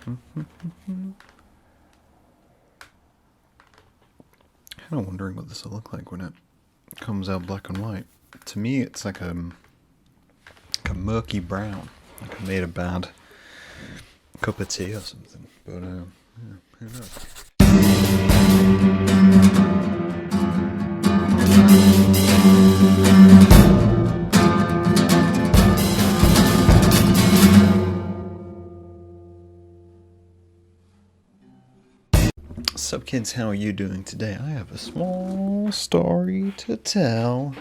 Kind of wondering what this will look like when it comes out black and white. To me, it's like a murky brown, like I made a bad cup of tea or something. But yeah, who knows? Sup kids, how are you doing today? I have a small story to tell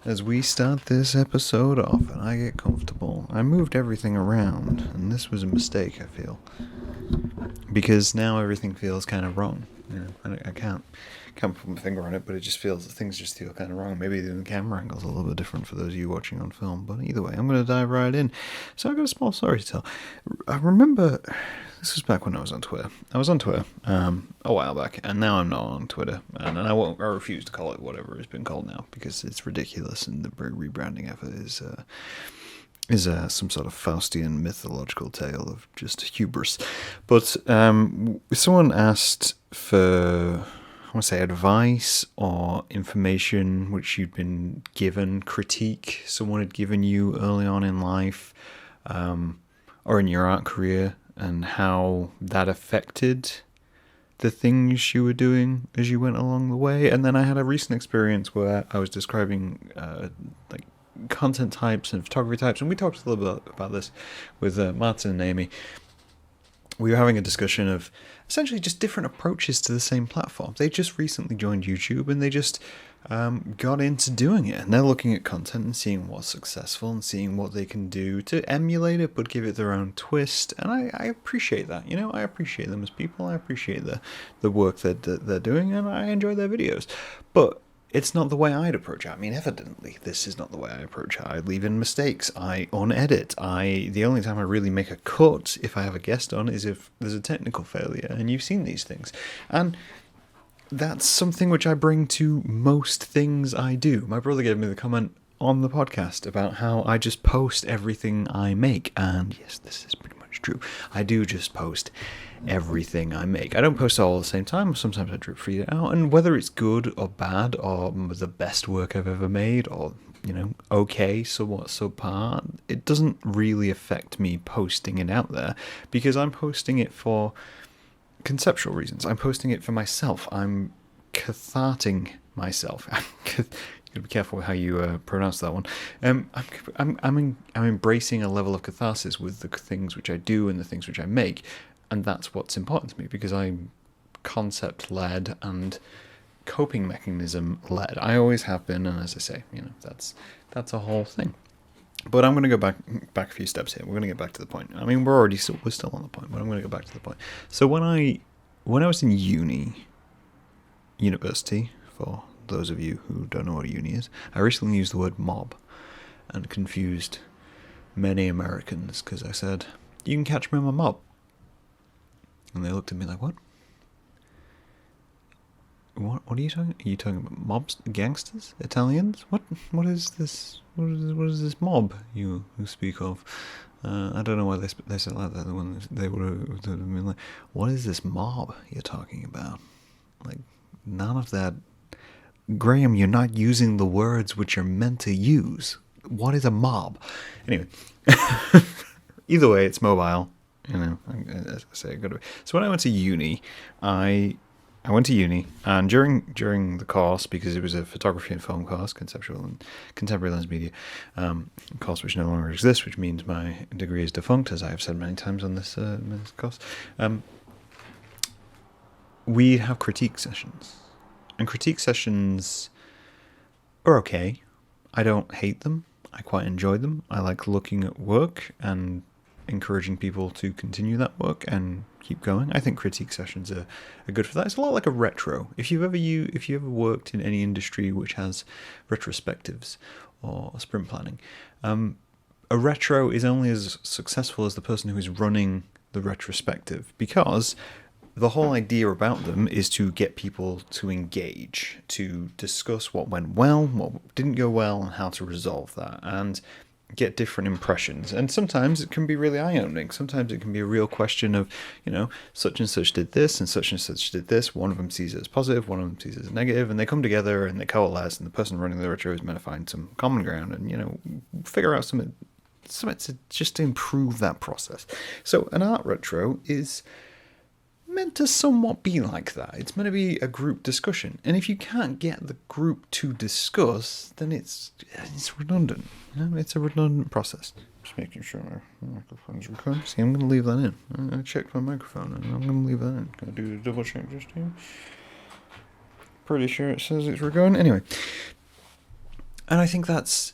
as we start this episode off and I get comfortable. I moved everything around and this was a mistake, I feel. Because now everything feels kind of wrong. You know, I can't put my finger on it, but it just feels, things just feel kind of wrong. Maybe the camera angle's a little bit different for those of you watching on film, but either way, I'm going to dive right in. So I've got a small story to tell. I remember, this was back when I was on Twitter. I was on Twitter a while back, and now I'm not on Twitter. And I refuse to call it whatever it's been called now, because it's ridiculous, and the rebranding effort is some sort of Faustian mythological tale of just hubris. But someone asked for, I want to say, advice or information which you'd been given, critique someone had given you early on in life or in your art career, and how that affected the things you were doing as you went along the way. And then I had a recent experience where I was describing content types and photography types, and we talked a little bit about this with Martin and Amy. We were having a discussion of essentially just different approaches to the same platform. They just recently joined YouTube and they just got into doing it, and they're looking at content and seeing what's successful and seeing what they can do to emulate it but give it their own twist. And I appreciate that. I appreciate them as people. I appreciate the work that they're doing, and I enjoy their videos. But it's not the way I'd approach it. I mean, evidently, this is not the way I approach it. I leave in mistakes. I unedit. The only time I really make a cut, if I have a guest on, is if there's a technical failure. And you've seen these things. And that's something which I bring to most things I do. My brother gave me the comment on the podcast about how I just post everything I make. And yes, this is pretty much true. I do just post everything I make. I don't post it all at the same time. Sometimes I drip feed it out, and whether it's good or bad or the best work I've ever made or okay, somewhat subpar, it doesn't really affect me posting it out there, because I'm posting it for conceptual reasons. I'm posting it for myself. I'm catharting myself. You gotta be careful how you pronounce that one. I'm embracing a level of catharsis with the things which I do and the things which I make. And that's what's important to me, because I'm concept-led and coping mechanism-led. I always have been, and as I say, that's a whole thing. But I'm going to go back a few steps here. We're going to get back to the point. I mean, we're still on the point, but I'm going to go back to the point. So when I was in university, for those of you who don't know what a uni is, I recently used the word mob and confused many Americans, because I said, "You can catch me on my mob." And they looked at me like, "What? What are you talking? Are you talking about mobs, gangsters, Italians? What is this? What is this mob you speak of?" I don't know why they said like that. When they would have been like, "What is this mob you're talking about?" Like, none of that. Graham, you're not using the words which you're meant to use. What is a mob? Anyway, either way, it's mobile. As I say, so when I went to uni, I went to uni, and during the course, because it was a photography and film course, conceptual and contemporary lens media, course which no longer exists, which means my degree is defunct, as I have said many times on this course. We have critique sessions, and critique sessions are okay. I don't hate them. I quite enjoy them. I like looking at work and encouraging people to continue that work and keep going. I think critique sessions are good for that. It's a lot like a retro. If you've ever worked in any industry which has retrospectives or sprint planning, a retro is only as successful as the person who is running the retrospective, because the whole idea about them is to get people to engage, to discuss what went well, what didn't go well, and how to resolve that. And get different impressions, and sometimes it can be really eye-opening. Sometimes it can be a real question of, such and such did this and such did this. One of them sees it as positive, one of them sees it as negative, and they come together and they coalesce, and the person running the retro is meant to find some common ground and figure out something to just to improve that process. So an art retro is meant to somewhat be like that. It's meant to be a group discussion, and if you can't get the group to discuss, then it's redundant. It's a redundant process. Just making sure my microphone's recording. See, I'm going to leave that in. I checked my microphone, and I'm going to leave that in. Going to do a double check just here. Pretty sure it says it's recording. Anyway, and I think that's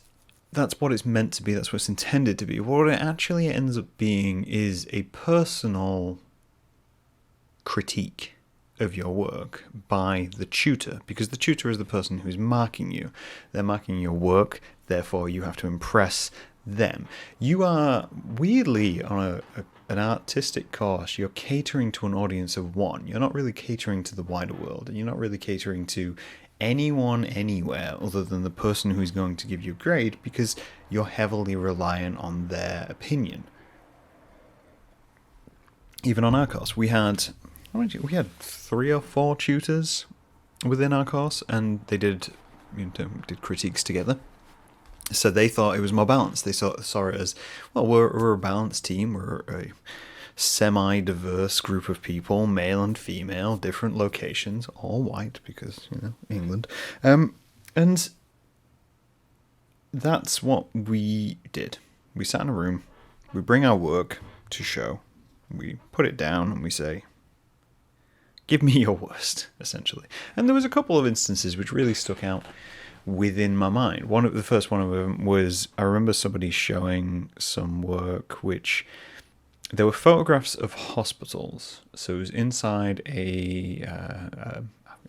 what it's meant to be. That's what it's intended to be. What it actually ends up being is a personal critique of your work by the tutor, because the tutor is the person who's marking you. They're marking your work, therefore you have to impress them. You are weirdly on an artistic course. You're catering to an audience of one. You're not really catering to the wider world, and you're not really catering to anyone anywhere other than the person who's going to give you a grade, because you're heavily reliant on their opinion. Even on our course, we had 3 or 4 tutors within our course, and they did critiques together. So they thought it was more balanced. They saw it as, well, we're a balanced team. We're a semi-diverse group of people, male and female, different locations, all white because, England. And that's what we did. We sat in a room, we bring our work to show, we put it down, and we say, give me your worst, essentially. And there was a couple of instances which really stuck out within my mind. The first one of them was, I remember somebody showing some work which, there were photographs of hospitals. So it was inside I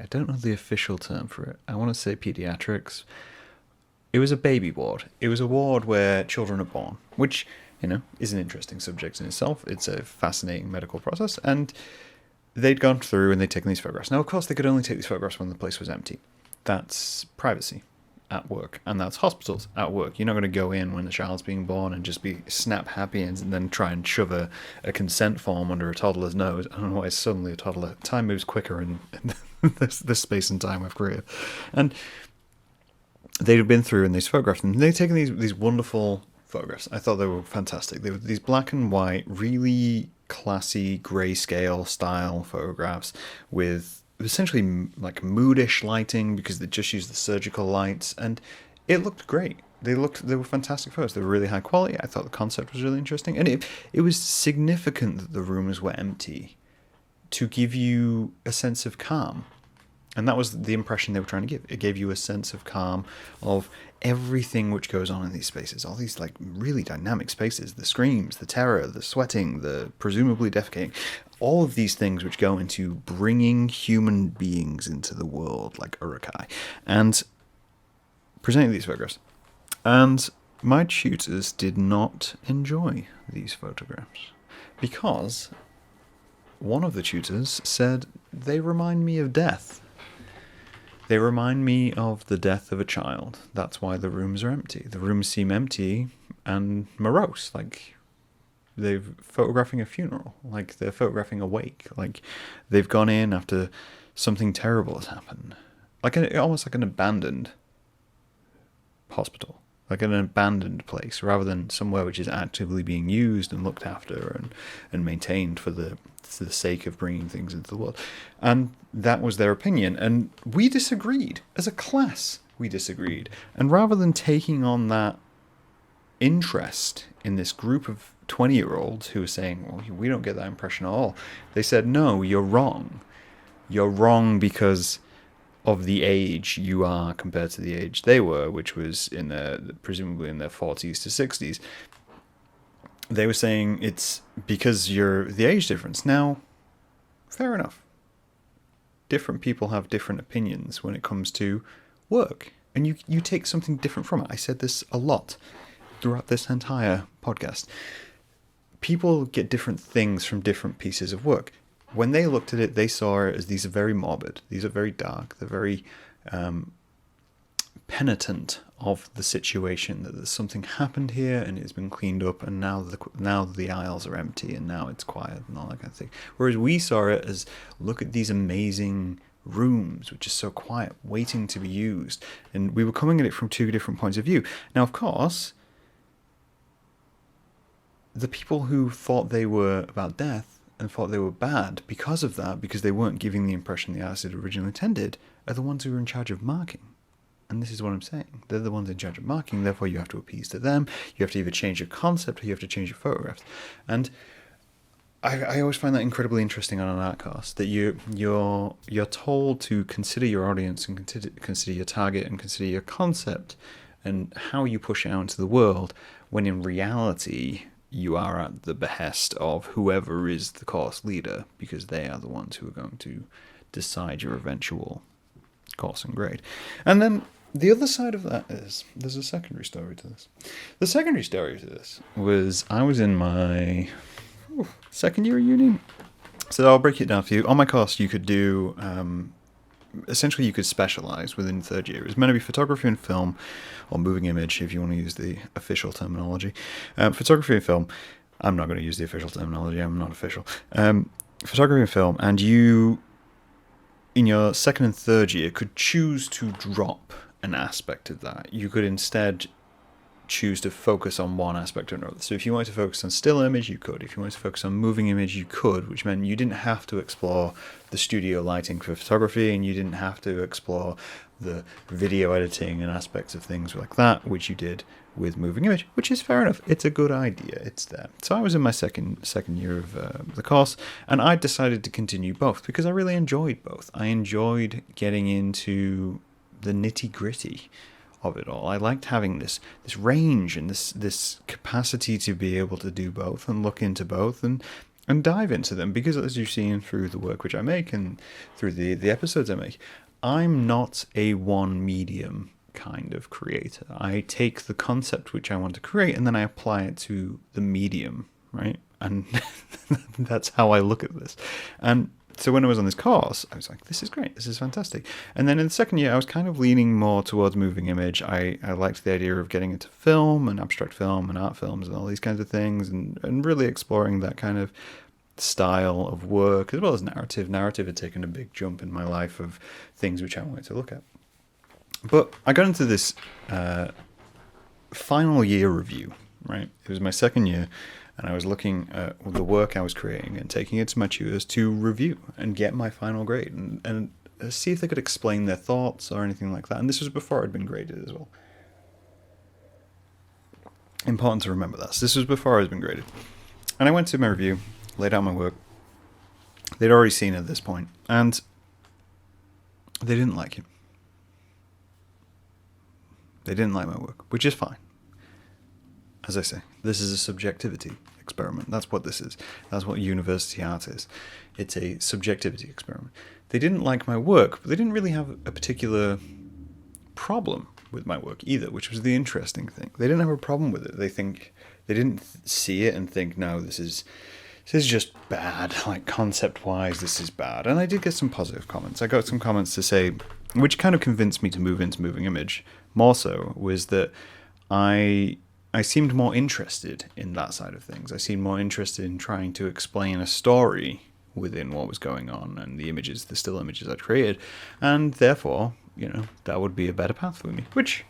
don't know the official term for it. I want to say pediatrics. It was a baby ward. It was a ward where children are born, which, is an interesting subject in itself. It's a fascinating medical process, and they'd gone through and they'd taken these photographs. Now, of course, they could only take these photographs when the place was empty. That's privacy at work, and that's hospitals at work. You're not going to go in when the child's being born and just be snap happy and then try and shove a consent form under a toddler's nose. I don't know why suddenly a toddler. Time moves quicker in this space and time I've created. And they'd have been through and these photographs, and they'd taken these wonderful photographs. I thought they were fantastic. They were these black and white, really classy grayscale style photographs with essentially like moodish lighting, because they just used the surgical lights, and it looked great. They were fantastic photos. They were really high quality. I thought the concept was really interesting, and it was significant that the rooms were empty to give you a sense of calm. And that was the impression they were trying to give. It gave you a sense of calm, of everything which goes on in these spaces, all these like really dynamic spaces, the screams, the terror, the sweating, the presumably defecating, all of these things which go into bringing human beings into the world like Urukai, and presenting these photographs. And my tutors did not enjoy these photographs, because one of the tutors said they remind me of death. They remind me of the death of a child. That's why the rooms are empty. The rooms seem empty and morose, like they're photographing a funeral, like they're photographing a wake, like they've gone in after something terrible has happened, almost like an abandoned hospital, like an abandoned place, rather than somewhere which is actively being used and looked after and maintained for the sake of bringing things into the world. And that was their opinion, and we disagreed. As a class, we disagreed. And rather than taking on that interest in this group of 20-year-olds who were saying, well, we don't get that impression at all, they said, no, you're wrong. You're wrong because of the age you are compared to the age they were, which was presumably in their 40s to 60s. They were saying it's because you're the age difference. Now, fair enough. Different people have different opinions when it comes to work, and you take something different from it. I said this a lot throughout this entire podcast. People get different things from different pieces of work. When they looked at it, they saw it as these are very morbid. These are very dark. They're very penitent of the situation, that there's something happened here and it's been cleaned up, and now the aisles are empty and now it's quiet and all that kind of thing. Whereas we saw it as, look at these amazing rooms which are so quiet, waiting to be used. And we were coming at it from two different points of view. Now, of course, the people who thought they were about death and thought they were bad because of that, because they weren't giving the impression the artist had originally intended, are the ones who are in charge of marking. And this is what I'm saying. They're the ones in charge of marking, therefore you have to appease to them. You have to either change your concept or you have to change your photographs. And I always find that incredibly interesting on an Acast, that you're told to consider your audience and consider your target and consider your concept and how you push it out into the world, when in reality you are at the behest of whoever is the course leader, because they are the ones who are going to decide your eventual course and grade. And then the other side of that is, there's a secondary story to this. The secondary story to this was, I was in my second year of uni. So I'll break it down for you. On my course, you could do, essentially you could specialize within third year. It was meant to be photography and film, or moving image, if you want to use the official terminology. Photography and film. I'm not going to use the official terminology. I'm not official. Photography and film, and you, in your second and third year, could choose to drop an aspect of that. You could instead choose to focus on one aspect or another. So if you wanted to focus on still image, you could. If you wanted to focus on moving image, you could, which meant you didn't have to explore the studio lighting for photography, and you didn't have to explore the video editing and aspects of things like that, which you did with moving image, which is fair enough. It's a good idea. It's there. So I was in my second year of the course, and I decided to continue both because I really enjoyed both. I enjoyed getting into the nitty-gritty of it all. I liked having this range and this capacity to be able to do both and look into both and dive into them, because as you've seen through the work which I make and through the episodes I make, I'm not a one medium kind of creator. I take the concept which I want to create and then I apply it to the medium, right? And that's how I look at this. And so when I was on this course, I was like, this is great, this is fantastic. And then in the second year, I was kind of leaning more towards moving image. I liked the idea of getting into film and abstract film and art films and all these kinds of things, and really exploring that kind of style of work, as well as narrative. Narrative had taken a big jump in my life of things which I wanted to look at. But I got into this final year review, right? It was my second year, and I was looking at the work I was creating and taking it to my tutors to review and get my final grade and see if they could explain their thoughts or anything like that. And this was before I'd been graded as well. Important to remember that. So this was before I'd been graded. And I went to my review, laid out my work. They'd already seen it at this point, and they didn't like it. They didn't like my work, which is fine. As I say, this is a subjectivity experiment. That's what this is. That's what university art is. It's a subjectivity experiment. They didn't like my work, but they didn't really have a particular problem with my work either, which was the interesting thing. They didn't have a problem with it. They didn't see it and think, no, this is just bad. Like, concept-wise, this is bad. And I did get some positive comments. I got some comments to say, which kind of convinced me to move into moving image more so, was that I seemed more interested in that side of things. I seemed more interested in trying to explain a story within what was going on and the images, the still images I'd created. And therefore, that would be a better path for me, which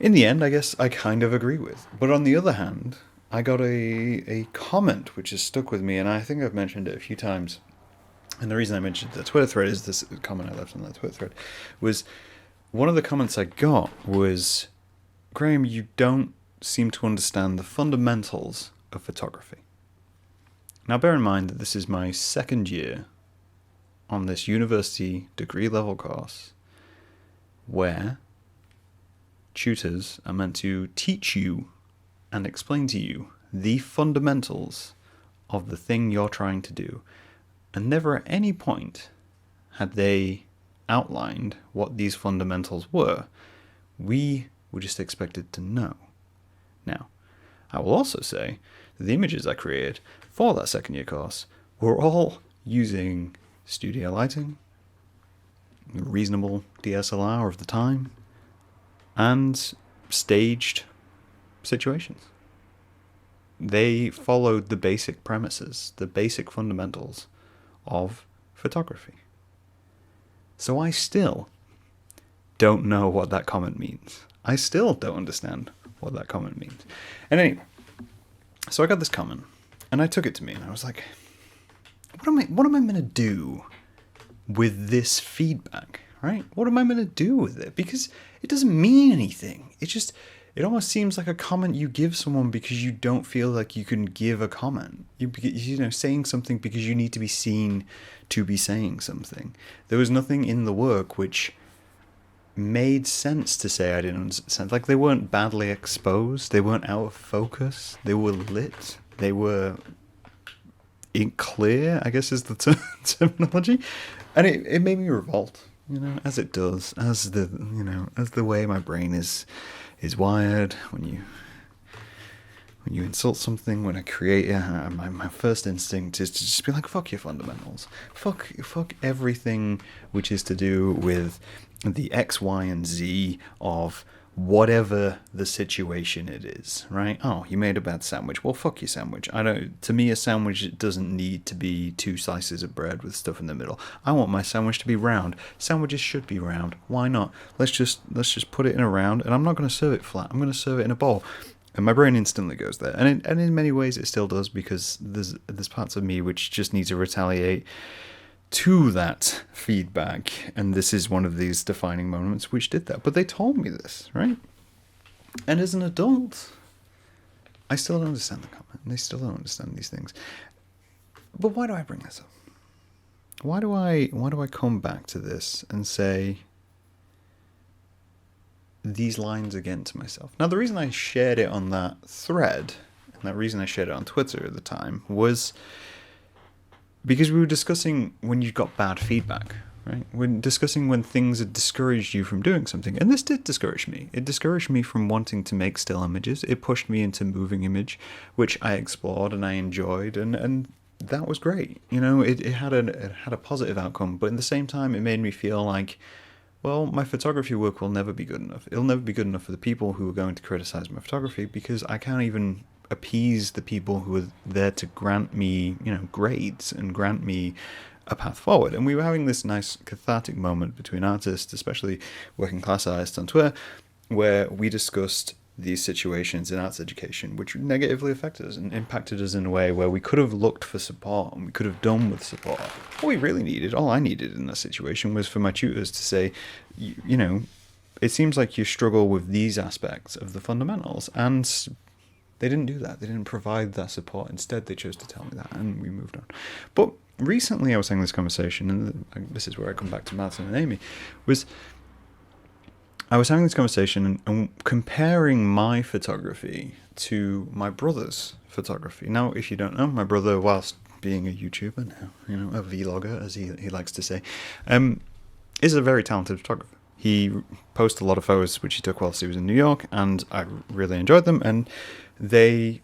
in the end, I guess I kind of agree with. But on the other hand, I got a comment which has stuck with me, and I think I've mentioned it a few times. And the reason I mentioned the Twitter thread is this comment I left on that Twitter thread was, one of the comments I got was, Graham, you don't seem to understand the fundamentals of photography. Now bear in mind that this is my second year on this university degree level course where tutors are meant to teach you and explain to you the fundamentals of the thing you're trying to do. And never at any point had they outlined what these fundamentals were. We were just expected to know. Now, I will also say that the images I created for that second year course were all using studio lighting, reasonable DSLR of the time, and staged situations. They followed the basic premises, the basic fundamentals of photography. So I still don't know what that comment means. I still don't understand what that comment means. And anyway, so I got this comment, and I took it to me, and I was like, what am I going to do with this feedback, right? What am I going to do with it? Because it doesn't mean anything. It almost seems like a comment you give someone because you don't feel like you can give a comment. Saying something because you need to be seen to be saying something. There was nothing in the work which made sense to say I didn't understand. Like, they weren't badly exposed. They weren't out of focus. They were lit. They were clear, I guess is the terminology. And it made me revolt, as it does, as the way my brain is wired. When you insult something, when I create it, my first instinct is to just be like, fuck your fundamentals. Fuck everything which is to do with the X, Y, and Z of whatever the situation it is, right? Oh, you made a bad sandwich. Well, fuck your sandwich. To me, a sandwich doesn't need to be 2 slices of bread with stuff in the middle. I want my sandwich to be round. Sandwiches should be round. Why not? Let's just put it in a round, and I'm not going to serve it flat. I'm going to serve it in a bowl. And my brain instantly goes there. And in many ways it still does, because there's parts of me which just need to retaliate to that feedback, and this is one of these defining moments which did that. But they told me this, right? And as an adult, I still don't understand the comment, and they still don't understand these things. But why do I bring this up? Why do I come back to this and say these lines again to myself? Now, the reason I shared it on that thread, and the reason I shared it on Twitter at the time, was because we were discussing when you got bad feedback, right? We're discussing when things had discouraged you from doing something. And this did discourage me. It discouraged me from wanting to make still images. It pushed me into moving image, which I explored and I enjoyed. And that was great. It had a positive outcome. But at the same time, it made me feel like, well, my photography work will never be good enough. It'll never be good enough for the people who are going to criticize my photography, because I can't even appease the people who are there to grant me, grades and grant me a path forward. And we were having this nice cathartic moment between artists, especially working class artists on Twitter, where we discussed these situations in arts education which negatively affected us and impacted us in a way where we could have looked for support and we could have done with support. What we really needed, all I needed in that situation, was for my tutors to say, it seems like you struggle with these aspects of the fundamentals, and they didn't do that. They didn't provide that support. Instead, they chose to tell me that, and we moved on. But recently I was having this conversation, and this is where I come back to Martin and Amy, I was having this conversation and comparing my photography to my brother's photography. Now, if you don't know, my brother, whilst being a YouTuber now, a vlogger, as he likes to say, is a very talented photographer. He posts a lot of photos which he took whilst he was in New York, and I really enjoyed them, and they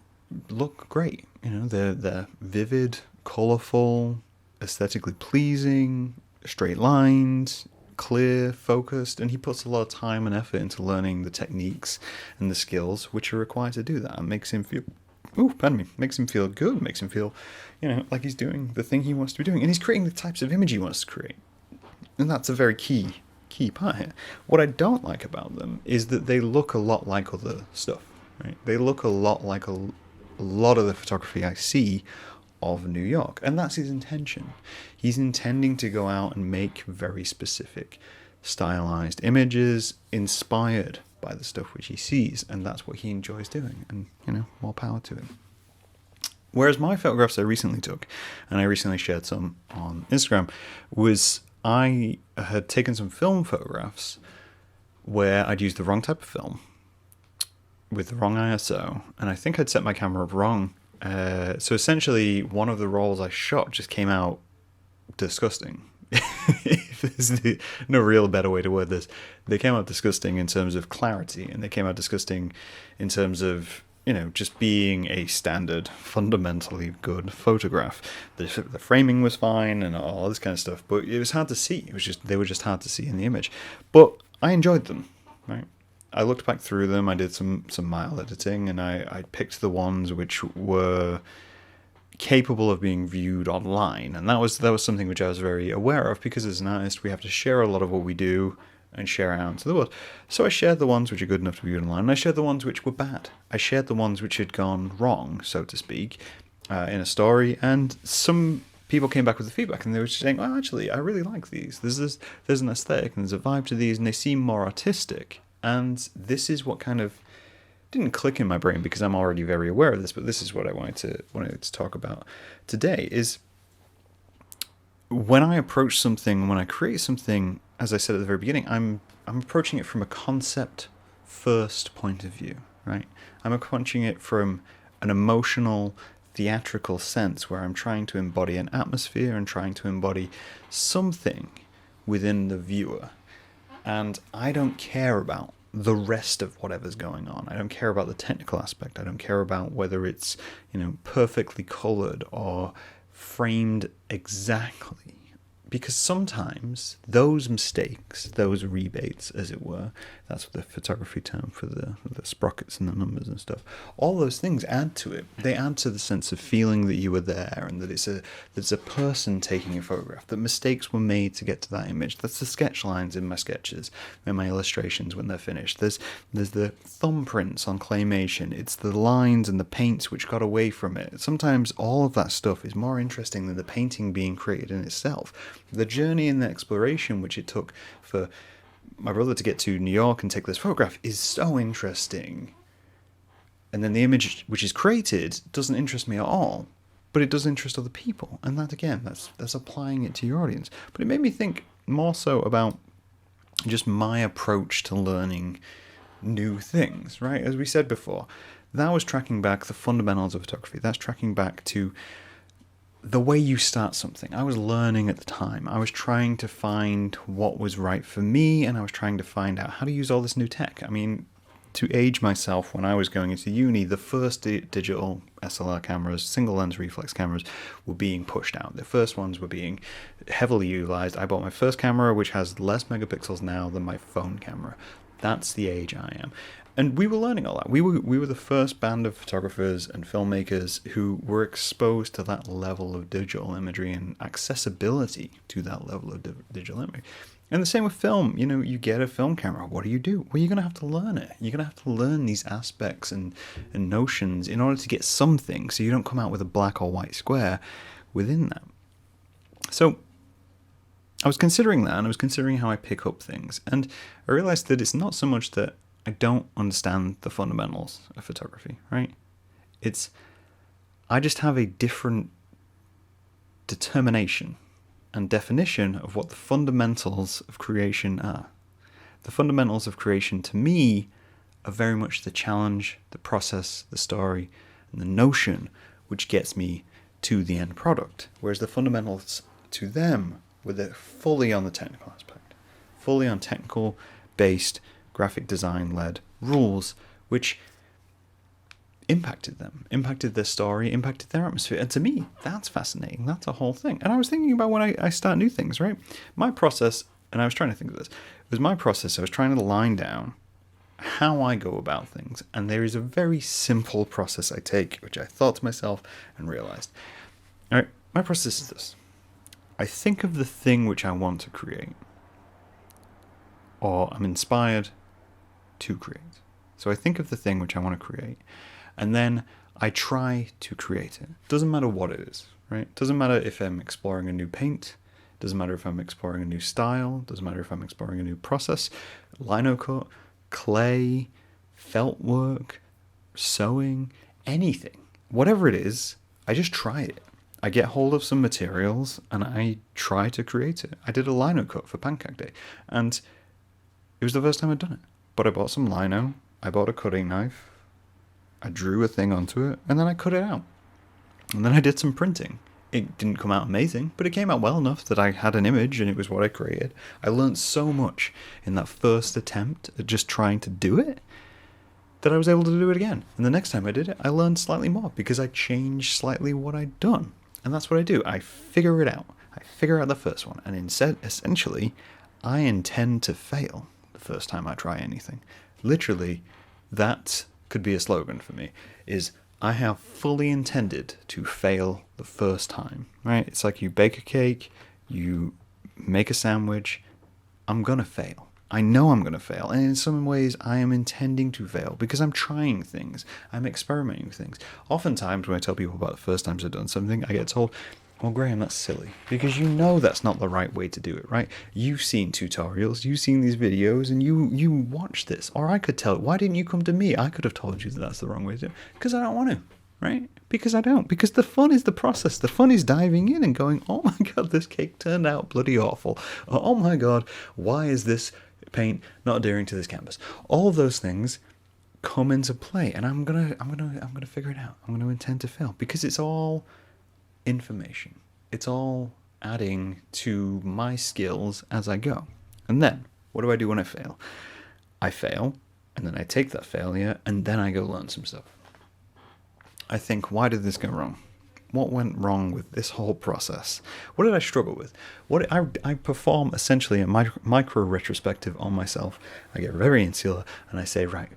look great. They're vivid, colourful, aesthetically pleasing, straight lines, clear, focused, and he puts a lot of time and effort into learning the techniques and the skills which are required to do that. It makes him feel makes him feel good, makes him feel, like he's doing the thing he wants to be doing, and he's creating the types of image he wants to create. And that's a very key part here. What I don't like about them is that they look a lot like other stuff, right? They look a lot like a lot of the photography I see of New York, and that's his intention. He's intending to go out and make very specific, stylized images inspired by the stuff which he sees, and that's what he enjoys doing, and more power to him. Whereas my photographs I recently took, and I recently shared some on Instagram, was I had taken some film photographs where I'd used the wrong type of film with the wrong ISO, and I think I'd set my camera up wrong. So essentially, one of the rolls I shot just came out disgusting. There's no real better way to word this. They came out disgusting in terms of clarity, and they came out disgusting in terms of, just being a standard, fundamentally good photograph. The framing was fine and all this kind of stuff, but it was hard to see. They were just hard to see in the image. But I enjoyed them, right? I looked back through them. I did some mild editing, and I picked the ones which were capable of being viewed online, and that was something which I was very aware of, because as an artist we have to share a lot of what we do and share out into the world. So I shared the ones which are good enough to be viewed online, and I shared the ones which were bad. I shared the ones which had gone wrong, so to speak, in a story, and some people came back with the feedback, and they were just saying, "Oh, actually, I really like these. There's an aesthetic and there's a vibe to these, and they seem more artistic." And this is what kind of didn't click in my brain, because I'm already very aware of this, but this is what I wanted to talk about today. Is when I approach something, when I create something, as I said at the very beginning, I'm approaching it from a concept first point of view, right? I'm approaching it from an emotional, theatrical sense, where I'm trying to embody an atmosphere and trying to embody something within the viewer. And I don't care about the rest of whatever's going on. I don't care about the technical aspect. I don't care about whether it's, perfectly colored or framed exactly. Because sometimes those mistakes, those rebates, as it were, that's the photography term for the sprockets and the numbers and stuff, all those things add to it. They add to the sense of feeling that you were there, and that it's a person taking a photograph, that mistakes were made to get to that image. That's the sketch lines in my sketches and my illustrations when they're finished. There's the thumbprints on claymation. It's the lines and the paints which got away from it. Sometimes all of that stuff is more interesting than the painting being created in itself. The journey and the exploration which it took for my brother to get to New York and take this photograph is so interesting. And then the image which is created doesn't interest me at all, but it does interest other people. And that, again, that's applying it to your audience. But it made me think more so about just my approach to learning new things, right? As we said before, that was tracking back the fundamentals of photography. That's tracking back to the way you start something. I was learning at the time. I was trying to find what was right for me, and I was trying to find out how to use all this new tech. I mean, to age myself, when I was going into uni, the first digital SLR cameras, single lens reflex cameras, were being pushed out. The first ones were being heavily utilized. I bought my first camera, which has less megapixels now than my phone camera. That's the age I am. And we were learning all that. We were the first band of photographers and filmmakers who were exposed to that level of digital imagery and accessibility to that level of digital imagery. And the same with film. You get a film camera. What do? Well, you're going to have to learn it. You're going to have to learn these aspects and notions in order to get something, so you don't come out with a black or white square within that. So I was considering that, and I was considering how I pick up things. And I realized that it's not so much that I don't understand the fundamentals of photography, right? I just have a different determination and definition of what the fundamentals of creation are. The fundamentals of creation, to me, are very much the challenge, the process, the story, and the notion which gets me to the end product. Whereas the fundamentals to them were fully on the technical aspect, fully on technical-based, graphic design-led rules, which impacted them, impacted their story, impacted their atmosphere. And to me, that's fascinating. That's a whole thing. And I was thinking about when I start new things, right? My process, and I was trying to think of this, it was my process. I was trying to line down how I go about things. And there is a very simple process I take, which I thought to myself and realized. All right, my process is this. I think of the thing which I want to create, or I'm inspired to create. So I think of the thing which I want to create, and then I try to create it. Doesn't matter what it is, right? Doesn't matter if I'm exploring a new paint. Doesn't matter if I'm exploring a new style. Doesn't matter if I'm exploring a new process. Lino cut, clay, felt work, sewing, anything. Whatever it is, I just try it. I get hold of some materials and I try to create it. I did a lino cut for Pancake Day, and it was the first time I'd done it. But I bought some lino, I bought a cutting knife, I drew a thing onto it, and then I cut it out. And then I did some printing. It didn't come out amazing, but it came out well enough that I had an image and it was what I created. I learned so much in that first attempt at just trying to do it that I was able to do it again. And the next time I did it, I learned slightly more because I changed slightly what I'd done. And that's what I do. I figure it out. I figure out the first one. And essentially, I intend to fail the first time I try anything. literally, that could be a slogan for me, is I have fully intended to fail the first time, right? It's like you bake a cake, you make a sandwich, I'm going to fail. I know I'm going to fail. And in some ways, I am intending to fail because I'm trying things. I'm experimenting with things. Oftentimes, when I tell people about the first times I've done something, I get told, well, Graham, that's silly. Because you know that's not the right way to do it, right? You've seen tutorials, you've seen these videos, and you watch this. Or I could tell, why didn't you come to me? I could have told you that that's the wrong way to do it. Because I don't want to. Right? Because I don't. Because the fun is the process. The fun is diving in and going, oh my God, this cake turned out bloody awful. Or, oh my God, why is this paint not adhering to this canvas? All of those things come into play, and I'm gonna figure it out. I'm gonna intend to fail because it's all information. It's all adding to my skills as I go. And then, what do I do when I fail? I fail, and then I take that failure, and then I go learn some stuff. I think, why did this go wrong? What went wrong with this whole process? What did I struggle with? I perform essentially a micro retrospective on myself. I get very insular and I say, right,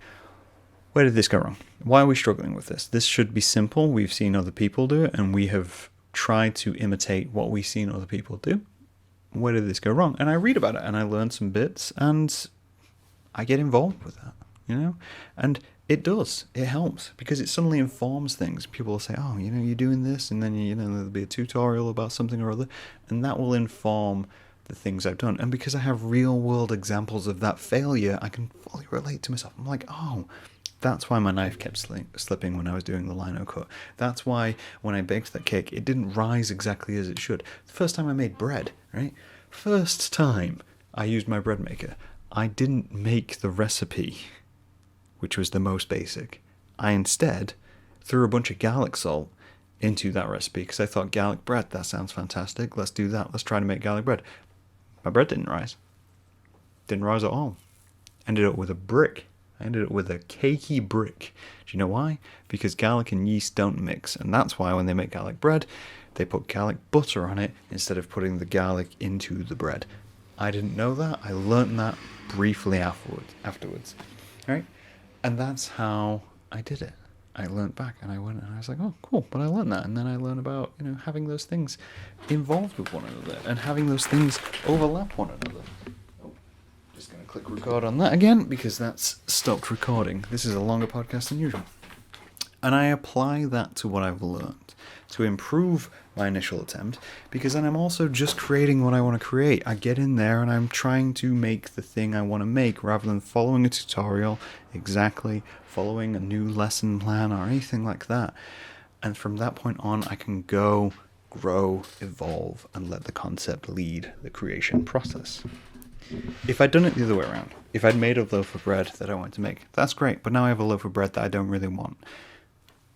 where did this go wrong? Why are we struggling with this? This should be simple. We've seen other people do it and we have tried to imitate what we've seen other people do. Where did this go wrong? And I read about it and I learn some bits and I get involved with that, And it does. It helps because it suddenly informs things. People will say, oh, you're doing this, and then, there'll be a tutorial about something or other, and that will inform the things I've done. And because I have real-world examples of that failure, I can fully relate to myself. I'm like, oh, that's why my knife kept slipping when I was doing the lino cut. That's why when I baked that cake, it didn't rise exactly as it should. The first time I made bread, right? First time I used my bread maker, I didn't make the recipe, which was the most basic. I instead threw a bunch of garlic salt into that recipe because I thought garlic bread, that sounds fantastic. Let's do that. Let's try to make garlic bread. My bread didn't rise. Didn't rise at all. Ended up with a brick. I ended up with a cakey brick. Do you know why? Because garlic and yeast don't mix. And that's why when they make garlic bread, they put garlic butter on it instead of putting the garlic into the bread. I didn't know that. I learned that briefly afterwards. Right? And that's how I did it. I learned back and I went and I was like, oh, cool. But I learned that. And then I learned about, having those things involved with one another and having those things overlap one another. Oh, just going to click record on that again because that's stopped recording. This is a longer podcast than usual. And I apply that to what I've learned to improve my initial attempt, because then I'm also just creating what I want to create. I get in there and I'm trying to make the thing I want to make rather than following a tutorial exactly, following a new lesson plan or anything like that. And from that point on, I can go, grow, evolve, and let the concept lead the creation process. If I'd done it the other way around, if I'd made a loaf of bread that I wanted to make, that's great, but now I have a loaf of bread that I don't really want,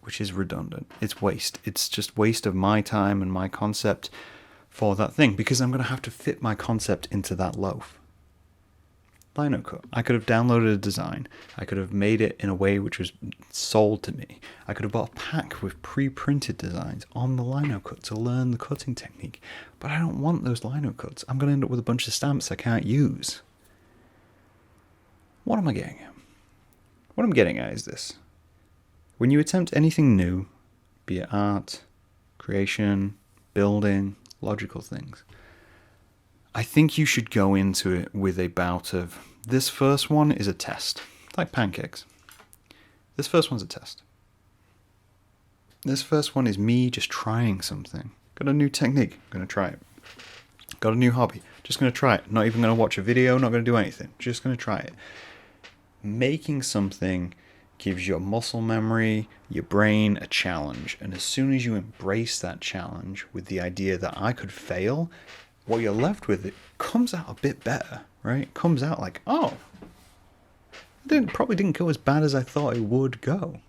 which is redundant. It's waste. It's just waste of my time and my concept for that thing, because I'm going to have to fit my concept into that loaf. Lino cut. I could have downloaded a design. I could have made it in a way which was sold to me. I could have bought a pack with pre-printed designs on the lino cut to learn the cutting technique. But I don't want those lino cuts. I'm going to end up with a bunch of stamps I can't use. What am I getting at? What I'm getting at is this. When you attempt anything new, be it art, creation, building, logical things, I think you should go into it with a bout of, this first one is a test, like pancakes. This first one's a test. This first one is me just trying something. Got a new technique, I'm going to try it. Got a new hobby, just going to try it. Not even going to watch a video, not going to do anything, just going to try it. Making something gives your muscle memory, your brain a challenge. And as soon as you embrace that challenge with the idea that I could fail, what you're left with, it comes out a bit better, right? It comes out like, oh, it probably didn't go as bad as I thought it would go.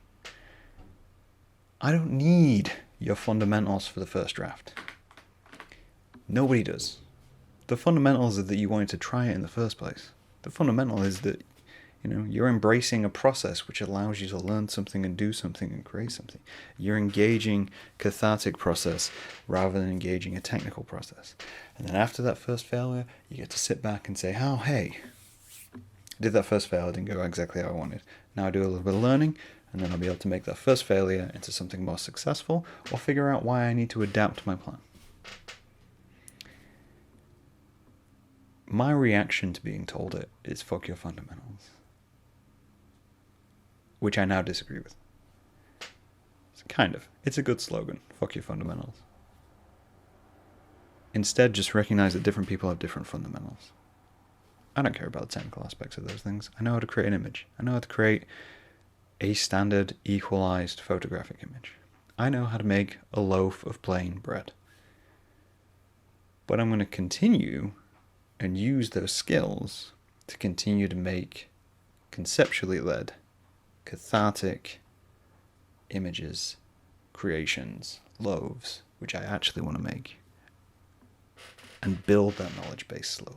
I don't need your fundamentals for the first draft. Nobody does. The fundamentals are that you wanted to try it in the first place. The fundamental is that you're embracing a process which allows you to learn something and do something and create something. You're engaging cathartic process rather than engaging a technical process. And then after that first failure, you get to sit back and say, oh, hey, Did that first fail, it didn't go exactly how I wanted. Now I do a little bit of learning, and then I'll be able to make that first failure into something more successful, or figure out why I need to adapt my plan. My reaction to being told it is fuck your fundamentals, which I now disagree with. It's a good slogan, fuck your fundamentals. Instead, just recognize that different people have different fundamentals. I don't care about the technical aspects of those things. I know how to create an image. I know how to create a standard, equalized photographic image. I know how to make a loaf of plain bread. But I'm going to continue and use those skills to continue to make conceptually led, cathartic images, creations, loaves, which I actually want to make, and build that knowledge base slowly.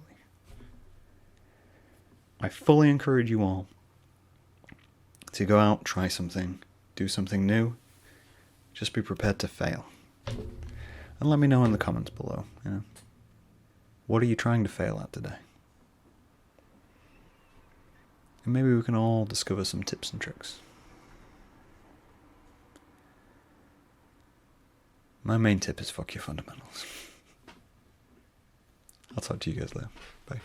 I fully encourage you all to go out, try something, do something new. Just be prepared to fail. And let me know in the comments below, what are you trying to fail at today? And maybe we can all discover some tips and tricks. My main tip is fuck your fundamentals. I'll talk to you guys later. Bye.